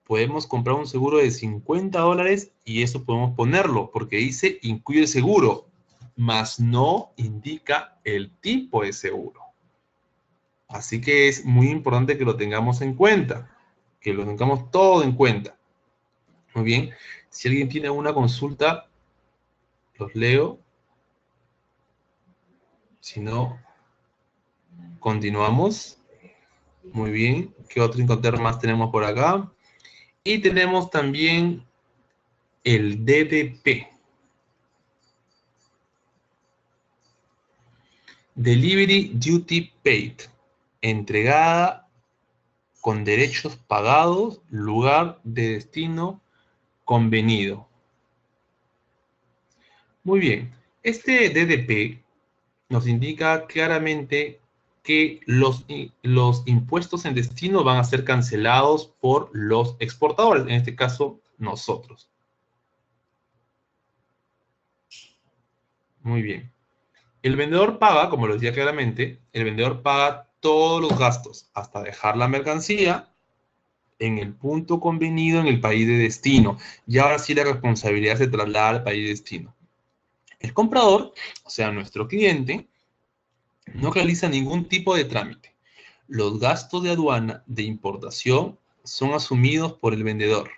Speaker 1: Podemos comprar un seguro de $50 y eso podemos ponerlo, porque dice incluye el seguro, mas no indica el tipo de seguro. Así que es muy importante que lo tengamos en cuenta, que lo tengamos todo en cuenta. Muy bien, si alguien tiene alguna consulta, los leo. Si no, continuamos. Muy bien, ¿qué otro Incoterm más tenemos por acá? Y tenemos también el DDP. Delivery Duty Paid. Entregada con derechos pagados, lugar de destino convenido. Muy bien. Este DDP nos indica claramente que los impuestos en destino van a ser cancelados por los exportadores, en este caso nosotros. Muy bien. El vendedor paga, como lo decía claramente, el vendedor paga todos los gastos hasta dejar la mercancía en el punto convenido en el país de destino. Y ahora sí la responsabilidad se traslada al país de destino. El comprador, o sea, nuestro cliente, no realiza ningún tipo de trámite. Los gastos de aduana de importación son asumidos por el vendedor.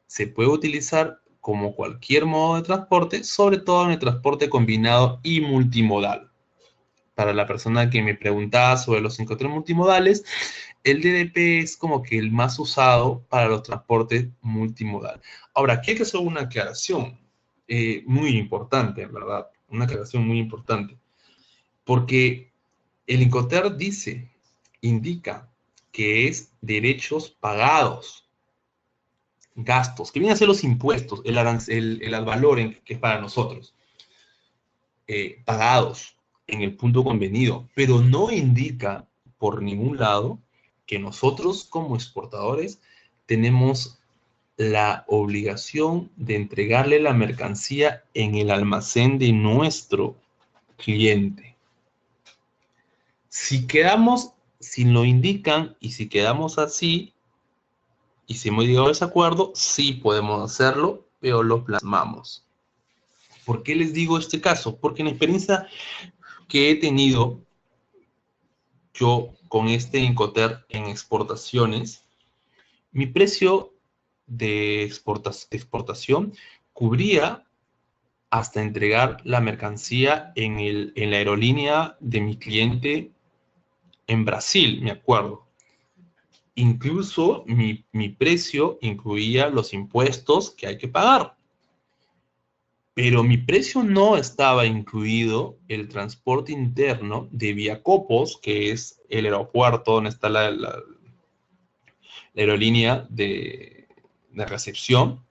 Speaker 1: Se puede utilizar como cualquier modo de transporte, sobre todo en el transporte combinado y multimodal. Para la persona que me preguntaba sobre los Incoterms multimodales, el DDP es como que el más usado para los transportes multimodal. Ahora, aquí hay que hacer una aclaración muy importante, ¿verdad? Una aclaración muy importante. Porque el Incoterm indica que es derechos pagados, gastos, que vienen a ser los impuestos, el ad valorem, que es para nosotros, pagados en el punto convenido, pero no indica por ningún lado que nosotros como exportadores tenemos la obligación de entregarle la mercancía en el almacén de nuestro cliente. Si lo indican y si quedamos así, y si hemos llegado a ese acuerdo, sí podemos hacerlo, pero lo plasmamos. ¿Por qué les digo este caso? Porque en la experiencia que he tenido yo con este Incoterm en exportaciones, mi precio de exportación cubría hasta entregar la mercancía en la aerolínea de mi cliente en Brasil, me acuerdo. Incluso mi precio incluía los impuestos que hay que pagar. Pero mi precio no estaba incluido el transporte interno de Viracopos, que es el aeropuerto donde está la aerolínea de recepción,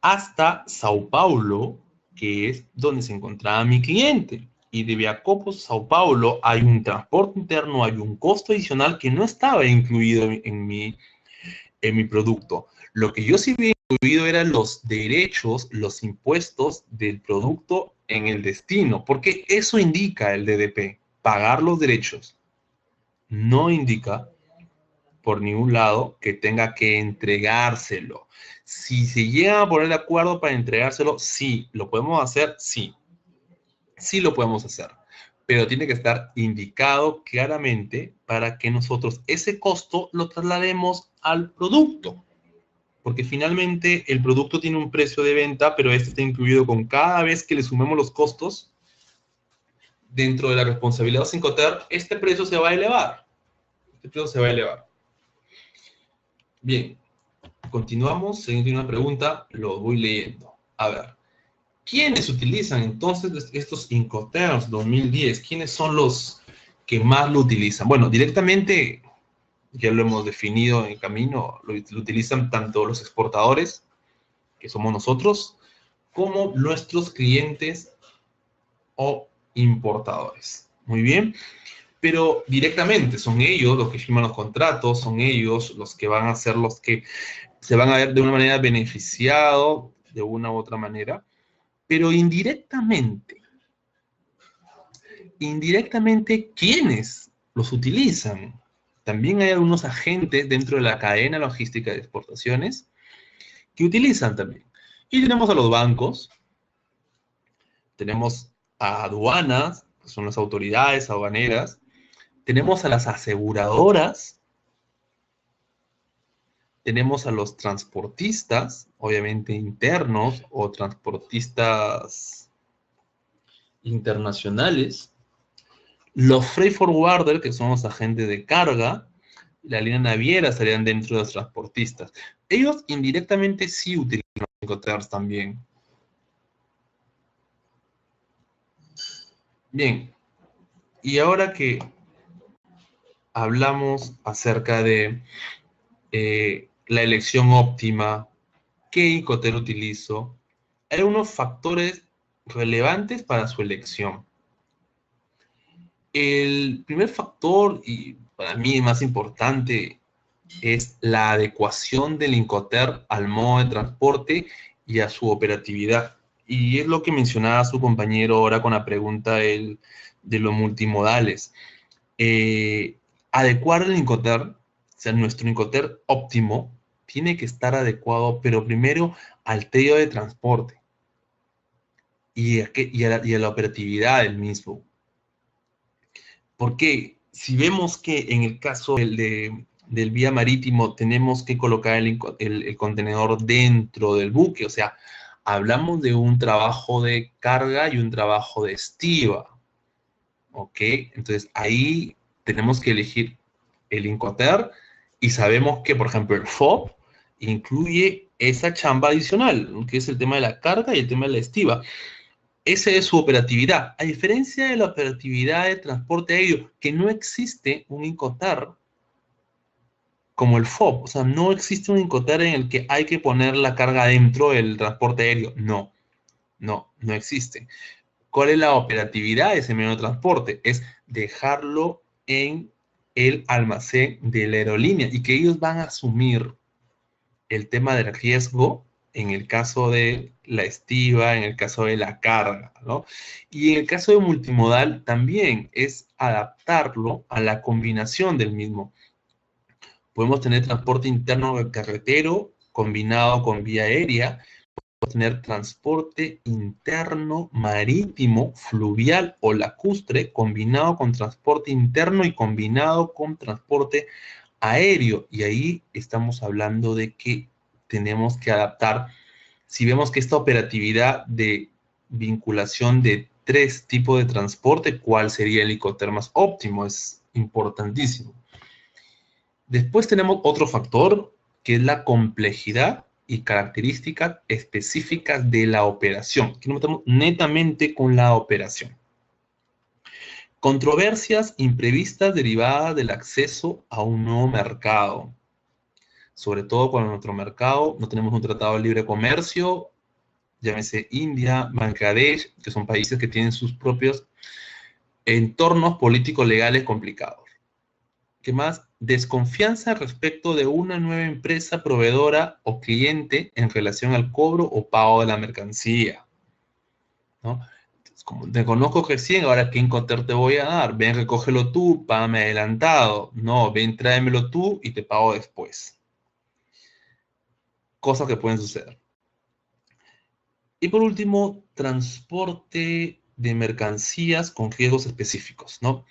Speaker 1: hasta Sao Paulo, que es donde se encontraba mi cliente. Y de Viracopos a Sao Paulo hay un transporte interno, hay un costo adicional que no estaba incluido en mi producto. Lo que yo sí había incluido eran los derechos, los impuestos del producto en el destino, porque eso indica el DDP, pagar los derechos. No indica por ningún lado que tenga que entregárselo. Si se llega a poner de acuerdo para entregárselo, sí. ¿Lo podemos hacer? Sí. Sí lo podemos hacer. Pero tiene que estar indicado claramente para que nosotros ese costo lo traslademos al producto. Porque finalmente el producto tiene un precio de venta, pero este está incluido con cada vez que le sumemos los costos dentro de la responsabilidad de Incoterm, este precio se va a elevar. Este precio se va a elevar. Bien, continuamos. Siguiente una pregunta, lo voy leyendo. A ver, ¿quiénes utilizan entonces estos Incoterms 2010? ¿Quiénes son los que más lo utilizan? Bueno, directamente, ya lo hemos definido en camino, lo utilizan tanto los exportadores, que somos nosotros, como nuestros clientes o importadores. Muy bien, pero directamente son ellos los que firman los contratos, son ellos los que van a ser los que se van a ver de una manera beneficiados de una u otra manera, pero indirectamente, ¿quiénes los utilizan? También hay algunos agentes dentro de la cadena logística de exportaciones que utilizan también. Y tenemos a los bancos, tenemos a aduanas, que son las autoridades aduaneras, tenemos a las aseguradoras, tenemos a los transportistas, obviamente internos o transportistas internacionales, los freight forwarder, que son los agentes de carga, la línea naviera estarían dentro de los transportistas. Ellos indirectamente sí utilizan Incoterms también. Bien, y ahora que hablamos acerca de la elección óptima, qué Incoterm utilizo, hay unos factores relevantes para su elección. El primer factor, y para mí más importante, es la adecuación del Incoterm al modo de transporte y a su operatividad. Y es lo que mencionaba su compañero ahora con la pregunta de los multimodales. Adecuar el Incoterm, o sea, nuestro Incoterm óptimo, tiene que estar adecuado, pero primero al medio de transporte y a la operatividad del mismo. Porque si vemos que en el caso del vía marítimo tenemos que colocar el contenedor dentro del buque, o sea, hablamos de un trabajo de carga y un trabajo de estiba, ¿ok? Entonces ahí tenemos que elegir el Incoterm y sabemos que, por ejemplo, el FOB incluye esa chamba adicional, que es el tema de la carga y el tema de la estiba. Esa es su operatividad. A diferencia de la operatividad de transporte aéreo, que no existe un Incoterm como el FOB. O sea, no existe un Incoterm en el que hay que poner la carga dentro del transporte aéreo. No, no existe. ¿Cuál es la operatividad de ese medio de transporte? Es dejarlo en el almacén de la aerolínea y que ellos van a asumir el tema del riesgo en el caso de la estiba, en el caso de la carga, ¿no? Y en el caso de multimodal también es adaptarlo a la combinación del mismo. Podemos tener transporte interno carretero combinado con vía aérea, podemos tener transporte interno marítimo, fluvial o lacustre combinado con transporte interno y combinado con transporte aéreo. Y ahí estamos hablando de que tenemos que adaptar. Si vemos que esta operatividad de vinculación de 3 tipos de transporte, ¿cuál sería el Incoterm más óptimo? Es importantísimo. Después tenemos otro factor, que es la complejidad y características específicas de la operación. Aquí nos metemos netamente con la operación. Controversias imprevistas derivadas del acceso a un nuevo mercado. Sobre todo cuando en nuestro mercado no tenemos un tratado de libre comercio, llámese India, Bangladesh, que son países que tienen sus propios entornos políticos legales complicados. ¿Qué más? Desconfianza respecto de una nueva empresa proveedora o cliente en relación al cobro o pago de la mercancía, ¿no? Entonces, como te conozco recién, ahora qué Incoterm te voy a dar. Ven, recógelo tú, págame adelantado. No, ven, tráemelo tú y te pago después. Cosas que pueden suceder. Y por último, transporte de mercancías con riesgos específicos, ¿no?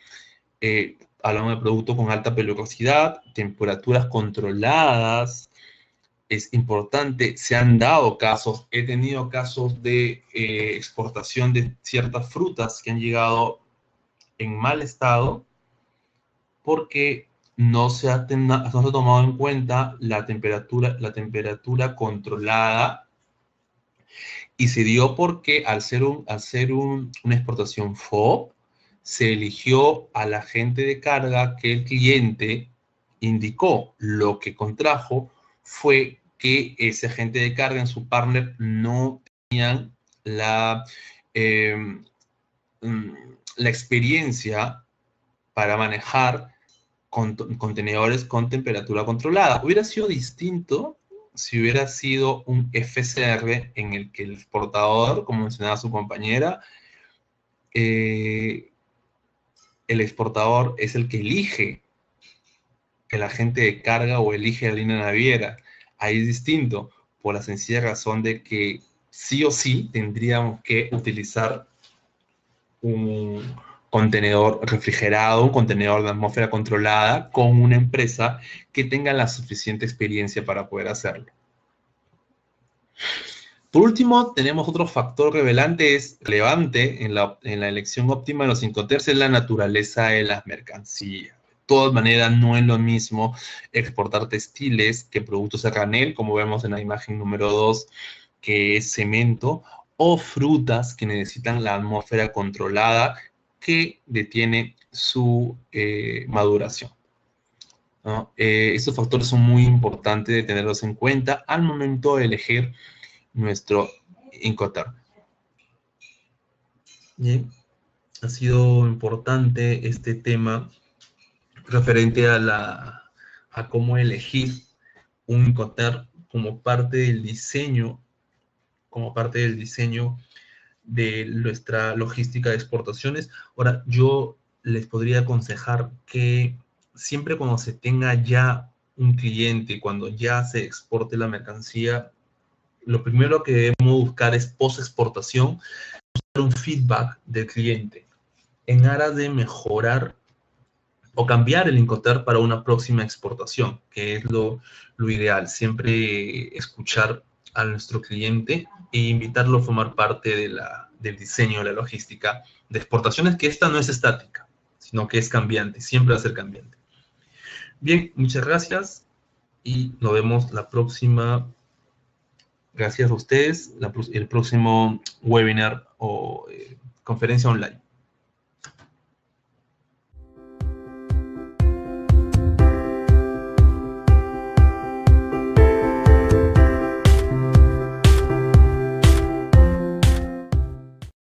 Speaker 1: Hablamos de productos con alta peligrosidad, temperaturas controladas, es importante, se han dado casos, he tenido casos de exportación de ciertas frutas que han llegado en mal estado porque no se ha tomado en cuenta la temperatura controlada. Y se dio porque al ser una exportación FOB, se eligió al agente de carga que el cliente indicó. Lo que contrajo fue que ese agente de carga en su partner no tenían eh, la experiencia para manejar contenedores con temperatura controlada. Hubiera sido distinto si hubiera sido un FCR en el que el exportador, como mencionaba su compañera, el exportador es el que elige el agente de carga o elige la línea naviera. Ahí es distinto, por la sencilla razón de que sí o sí tendríamos que utilizar un contenedor refrigerado, un contenedor de atmósfera controlada con una empresa que tenga la suficiente experiencia para poder hacerlo. Por último, tenemos otro factor relevante en la elección óptima de los Incoterms, es la naturaleza de las mercancías. De todas maneras, no es lo mismo exportar textiles que productos a granel, como vemos en la imagen número 2, que es cemento, o frutas que necesitan la atmósfera controlada que detiene su maduración, ¿no? Estos factores son muy importantes de tenerlos en cuenta al momento de elegir nuestro Incoterm. Bien, ha sido importante este tema referente a cómo elegir un Incoterm como parte del diseño, de nuestra logística de exportaciones. Ahora, yo les podría aconsejar que siempre cuando se tenga ya un cliente, cuando ya se exporte la mercancía, lo primero que debemos buscar es post-exportación, un feedback del cliente en aras de mejorar o cambiar el Incoterm para una próxima exportación, que es lo ideal. Siempre escuchar a nuestro cliente e invitarlo a formar parte del diseño de la logística de exportaciones, que esta no es estática, sino que es cambiante, siempre va a ser cambiante. Bien, muchas gracias y nos vemos la próxima. Gracias a ustedes, el próximo webinar o conferencia online.